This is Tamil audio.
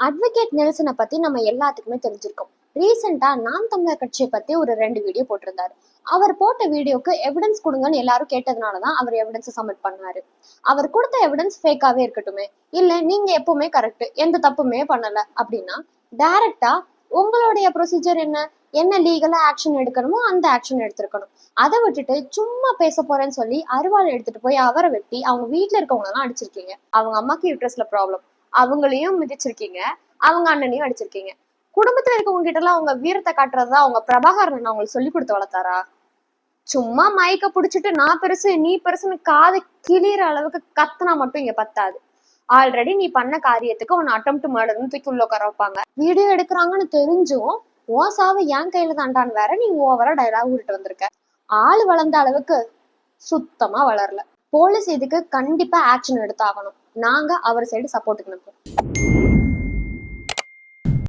அட்வொகேட் நெல்சனை பத்தி நம்ம எல்லாத்துக்குமே தெரிஞ்சிருக்கோம். ரீசெண்டா நாம் தமிழர் கட்சியை பத்தி ஒரு 2 வீடியோ போட்டிருந்தாரு. அவர் போட்ட வீடியோக்கு எவிடன்ஸ் கொடுங்கன்னு எல்லாரும் கேட்டதுனாலதான் அவர் எவிடன்ஸ் சப்மிட் பண்ணாரு. அவர் கொடுத்த எவிடன்ஸ் ஃபேக்காவே இருக்கட்டுமே, இல்ல நீங்க எப்பவுமே கரெக்ட், எந்த தப்புமே பண்ணல அப்படின்னா டைரக்டா உங்களுடைய ப்ரொசீஜர் என்ன, என்ன லீகலா ஆக்ஷன் எடுக்கணுமோ அந்த ஆக்ஷன் எடுத்திருக்கணும். அதை விட்டுட்டு சும்மா பேச போறேன்னு சொல்லி அருவாள் எடுத்துட்டு போய் அவரை வெட்டி அவங்க வீட்டுல இருக்கவங்க எல்லாம் அடிச்சிருக்கீங்க. அவங்க அம்மாக்கு யூட்ரஸ்ல ப்ராப்ளம், அவங்களையும் மிதிச்சிருக்கீங்க, அவங்க அண்ணனையும் அடிச்சிருக்கீங்க. குடும்பத்துல இருக்கவங்க கிட்ட எல்லாம் அவங்க வீரத்தை காட்டுறதுதான் அவங்க பிரபாகரன் அவங்களுக்கு சொல்லி கொடுத்து வளர்த்தாரா? சும்மா மயக்க புடிச்சிட்டு நான் பெருசு நீ பெருசுன்னு காது கிளியிற அளவுக்கு கத்துனா மட்டும் இங்க பத்தாது. ஆல்ரெடி நீ பண்ண காரியத்துக்கு உன்னை அட்டெம்ப்ட் மர்டர்னு தூக்கி உள்ள உட்கார வைப்பாங்க. வீடியோ எடுக்கிறாங்கன்னு தெரிஞ்சும் ஓ சாவு என் கையில தாண்டான்னு வேற நீ ஓவரா டைலாக் விட்டு வந்திருக்க. ஆள் வளர்ந்த அளவுக்கு சுத்தமா வளரல. போலீஸ் இதுக்கு கண்டிப்பா ஆக்ஷன் எடுத்தாகணும். நாங்க அவர் சைடு சப்போர்ட்டுக்கு நிற்போம்.